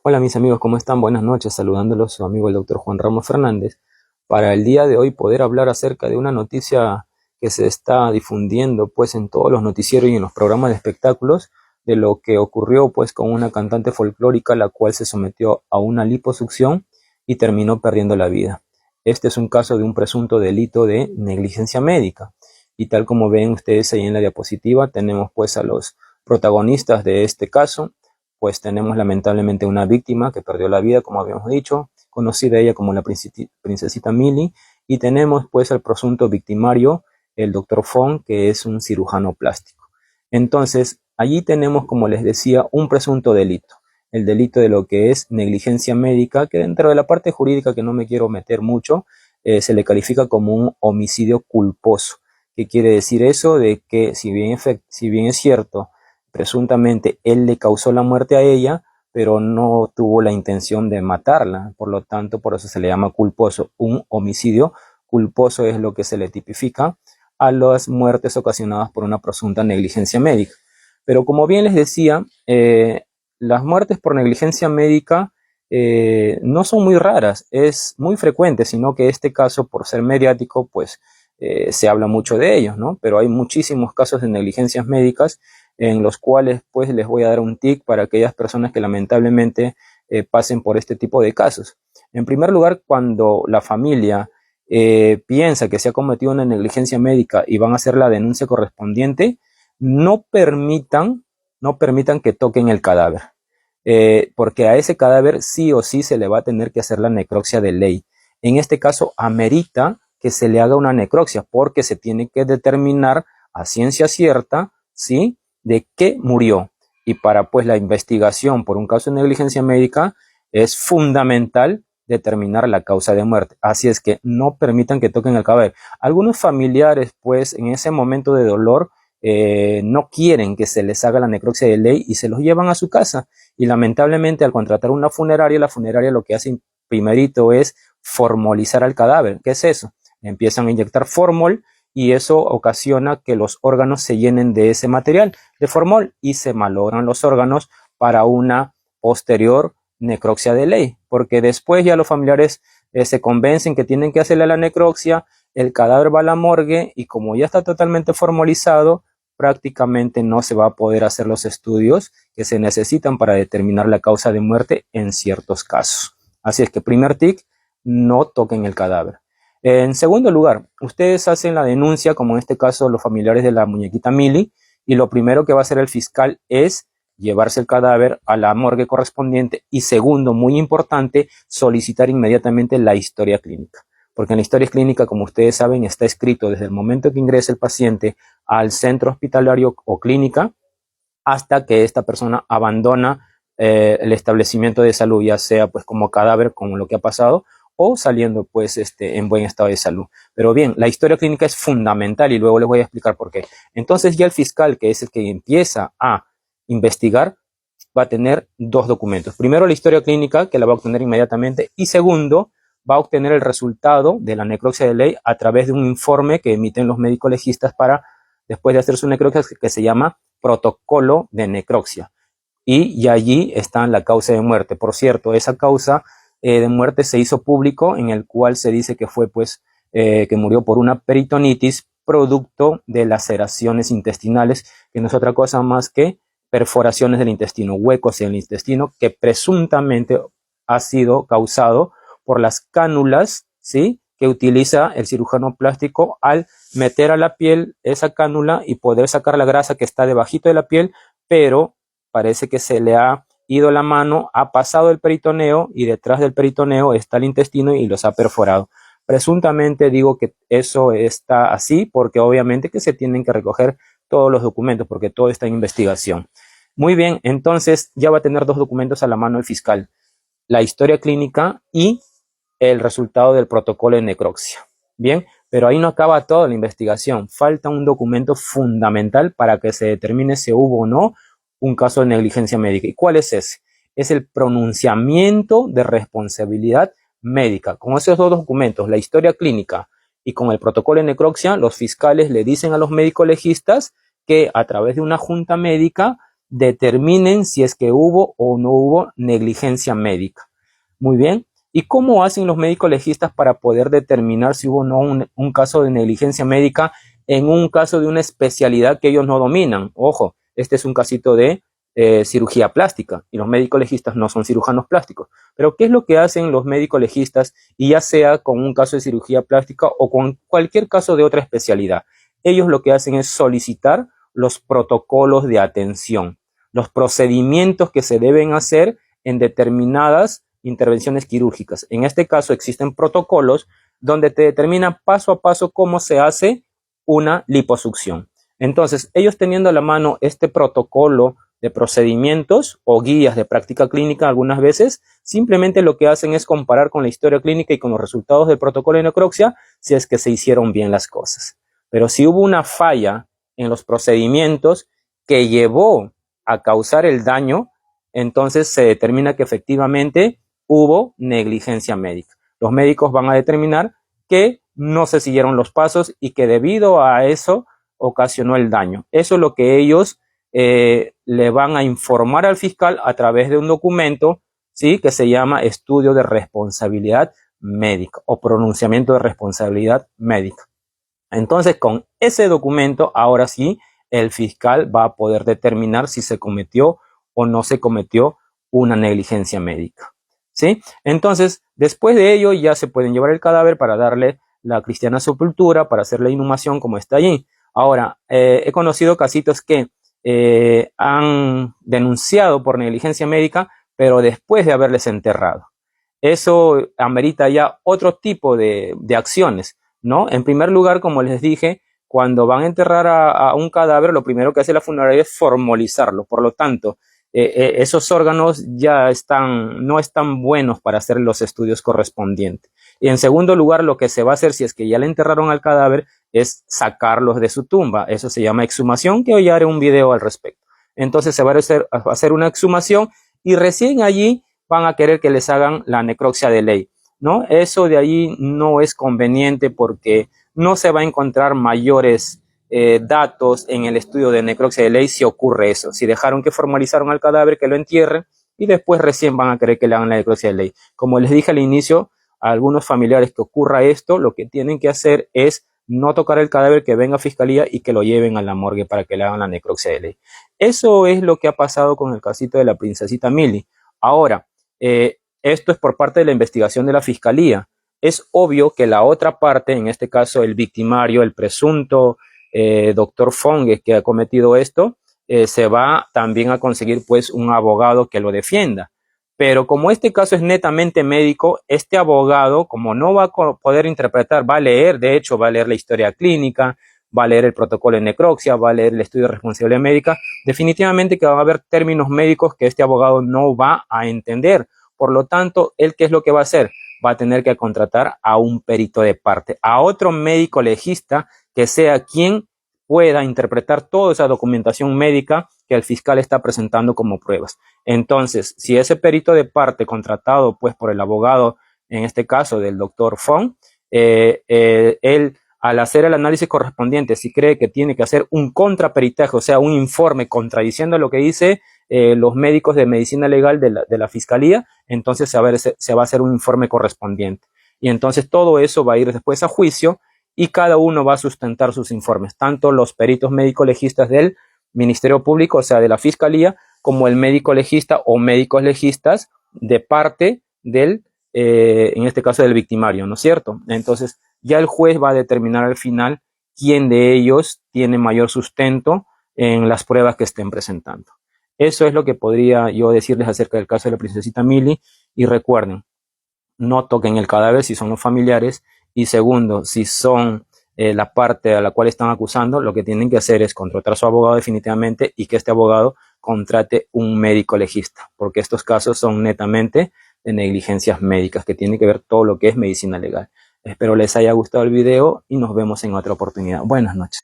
Hola mis amigos, ¿cómo están? Buenas noches, saludándolos su amigo el doctor Juan Ramos Fernández, para el día de hoy poder hablar acerca de una noticia que se está difundiendo pues en todos los noticieros y en los programas de espectáculos, de lo que ocurrió pues con una cantante folclórica la cual se sometió a una liposucción y terminó perdiendo la vida. Este es un caso de un presunto delito de negligencia médica, y tal como ven ustedes ahí en la diapositiva, tenemos pues a los protagonistas de este caso. Pues tenemos lamentablemente una víctima que perdió la vida, como habíamos dicho, conocida ella como la princesita Millie, y tenemos pues al presunto victimario, el doctor Fong, que es un cirujano plástico. Entonces, allí tenemos, como les decía, un presunto delito, el delito de lo que es negligencia médica, que dentro de la parte jurídica, que no me quiero meter mucho, se le califica como un homicidio culposo. ¿Qué quiere decir eso? De que si bien es cierto, presuntamente él le causó la muerte a ella, pero no tuvo la intención de matarla. Por lo tanto, por eso se le llama culposo. Un homicidio culposo es lo que se le tipifica a las muertes ocasionadas por una presunta negligencia médica. Pero como bien les decía, las muertes por negligencia médica no son muy raras, es muy frecuente, sino que este caso, por ser mediático, pues se habla mucho de ellos, ¿no? Pero hay muchísimos casos de negligencias médicas en los cuales pues les voy a dar un tic para aquellas personas que lamentablemente pasen por este tipo de casos. En primer lugar, cuando la familia piensa que se ha cometido una negligencia médica y van a hacer la denuncia correspondiente, no permitan, no permitan que toquen el cadáver, porque a ese cadáver sí o sí se le va a tener que hacer la necropsia de ley. En este caso, amerita que se le haga una necropsia porque se tiene que determinar a ciencia cierta, ¿sí?, de qué murió. Y para pues la investigación por un caso de negligencia médica es fundamental determinar la causa de muerte. Así es que no permitan que toquen el cadáver. Algunos familiares pues en ese momento de dolor no quieren que se les haga la necropsia de ley y se los llevan a su casa. Y lamentablemente al contratar una funeraria, la funeraria lo que hace primerito es formalizar al cadáver. ¿Qué es eso? Empiezan a inyectar formol y eso ocasiona que los órganos se llenen de ese material de formol y se malogran los órganos para una posterior necropsia de ley, porque después ya los familiares se convencen que tienen que hacerle la necropsia, el cadáver va a la morgue y como ya está totalmente formalizado, prácticamente no se va a poder hacer los estudios que se necesitan para determinar la causa de muerte en ciertos casos. Así es que primer tic, no toquen el cadáver. En segundo lugar, ustedes hacen la denuncia, como en este caso los familiares de la muñequita Millie, y lo primero que va a hacer el fiscal es llevarse el cadáver a la morgue correspondiente y segundo, muy importante, solicitar inmediatamente la historia clínica. Porque en la historia clínica, como ustedes saben, está escrito desde el momento que ingresa el paciente al centro hospitalario o clínica hasta que esta persona abandona el establecimiento de salud, ya sea pues como cadáver, como lo que ha pasado, o saliendo pues en buen estado de salud. Pero bien, la historia clínica es fundamental y luego les voy a explicar por qué. Entonces ya el fiscal, que es el que empieza a investigar, va a tener dos documentos. Primero la historia clínica, que la va a obtener inmediatamente, y segundo, va a obtener el resultado de la necropsia de ley a través de un informe que emiten los médicos legistas para, después de hacer su necropsia, que se llama protocolo de necropsia. Y allí está la causa de muerte. Por cierto, esa causa de muerte se hizo público, en el cual se dice que fue pues que murió por una peritonitis producto de laceraciones intestinales, que no es otra cosa más que perforaciones del intestino, huecos en el intestino, que presuntamente ha sido causado por las cánulas, ¿sí?, que utiliza el cirujano plástico al meter a la piel esa cánula y poder sacar la grasa que está debajito de la piel, pero parece que se le ha ido la mano, ha pasado el peritoneo y detrás del peritoneo está el intestino y los ha perforado. Presuntamente digo que eso está así porque obviamente que se tienen que recoger todos los documentos porque todo está en investigación. Muy bien, entonces ya va a tener dos documentos a la mano el fiscal, la historia clínica y el resultado del protocolo de necropsia. Bien, pero ahí no acaba toda la investigación, falta un documento fundamental para que se determine si hubo o no un caso de negligencia médica. ¿Y cuál es ese? Es el pronunciamiento de responsabilidad médica. Con esos dos documentos, la historia clínica y con el protocolo de necropsia, los fiscales le dicen a los médicos legistas que a través de una junta médica determinen si es que hubo o no hubo negligencia médica. Muy bien. ¿Y cómo hacen los médicos legistas para poder determinar si hubo o no un caso de negligencia médica en un caso de una especialidad que ellos no dominan? Ojo, este es un casito de cirugía plástica y los médicos legistas no son cirujanos plásticos. Pero ¿qué es lo que hacen los médicos legistas, y ya sea con un caso de cirugía plástica o con cualquier caso de otra especialidad? Ellos lo que hacen es solicitar los protocolos de atención, los procedimientos que se deben hacer en determinadas intervenciones quirúrgicas. En este caso existen protocolos donde te determinan paso a paso cómo se hace una liposucción. Entonces, ellos teniendo a la mano este protocolo de procedimientos o guías de práctica clínica, algunas veces simplemente lo que hacen es comparar con la historia clínica y con los resultados del protocolo de necropsia si es que se hicieron bien las cosas. Pero si hubo una falla en los procedimientos que llevó a causar el daño, entonces se determina que efectivamente hubo negligencia médica. Los médicos van a determinar que no se siguieron los pasos y que debido a eso ocasionó el daño. Eso es lo que ellos le van a informar al fiscal a través de un documento, ¿sí?, que se llama estudio de responsabilidad médica o pronunciamiento de responsabilidad médica. Entonces, con ese documento, ahora sí, el fiscal va a poder determinar si se cometió o no se cometió una negligencia médica, ¿sí? Entonces, después de ello, ya se pueden llevar el cadáver para darle la cristiana sepultura, para hacer la inhumación como está allí. Ahora, he conocido casitos que han denunciado por negligencia médica, pero después de haberles enterrado. Eso amerita ya otro tipo de acciones, ¿no? En primer lugar, como les dije, cuando van a enterrar a un cadáver, lo primero que hace la funeraria es formalizarlo. Por lo tanto, esos órganos ya no están buenos para hacer los estudios correspondientes. Y en segundo lugar, lo que se va a hacer si es que ya le enterraron al cadáver es sacarlos de su tumba. Eso se llama exhumación, que hoy haré un video al respecto. Entonces se va a hacer una exhumación y recién allí van a querer que les hagan la necropsia de ley, ¿no? Eso de allí no es conveniente porque no se va a encontrar mayores datos en el estudio de necropsia de ley si ocurre eso. Si dejaron que formalizaron al cadáver, que lo entierren y después recién van a querer que le hagan la necropsia de ley. Como les dije al inicio, a algunos familiares que ocurra esto, lo que tienen que hacer es no tocar el cadáver, que venga a fiscalía y que lo lleven a la morgue para que le hagan la necropsia de ley. Eso es lo que ha pasado con el casito de la princesita Milly. Ahora, esto es por parte de la investigación de la fiscalía. Es obvio que la otra parte, en este caso el victimario, el presunto doctor Fonges que ha cometido esto, se va también a conseguir pues un abogado que lo defienda. Pero como este caso es netamente médico, este abogado, como no va a poder interpretar, va a leer, de hecho, va a leer la historia clínica, va a leer el protocolo de necropsia, va a leer el estudio de responsabilidad médica, definitivamente que va a haber términos médicos que este abogado no va a entender. Por lo tanto, ¿él qué es lo que va a hacer? Va a tener que contratar a un perito de parte, a otro médico legista que sea quien pueda interpretar toda esa documentación médica que el fiscal está presentando como pruebas. Entonces, si ese perito de parte contratado pues por el abogado, en este caso del doctor Fong, él al hacer el análisis correspondiente, si cree que tiene que hacer un contraperitaje, o sea, un informe contradiciendo lo que dice los médicos de medicina legal de la fiscalía, entonces se va a hacer un informe correspondiente. Y entonces todo eso va a ir después a juicio y cada uno va a sustentar sus informes, tanto los peritos médicos legistas del Ministerio Público, o sea, de la Fiscalía, como el médico legista o médicos legistas de parte del, en este caso del victimario, ¿no es cierto? Entonces, ya el juez va a determinar al final quién de ellos tiene mayor sustento en las pruebas que estén presentando. Eso es lo que podría yo decirles acerca del caso de la princesita Milly. Y recuerden, no toquen el cadáver si son los familiares. Y segundo, si son la parte a la cual están acusando, lo que tienen que hacer es contratar a su abogado definitivamente y que este abogado contrate un médico legista, porque estos casos son netamente de negligencias médicas que tienen que ver todo lo que es medicina legal. Espero les haya gustado el video y nos vemos en otra oportunidad. Buenas noches.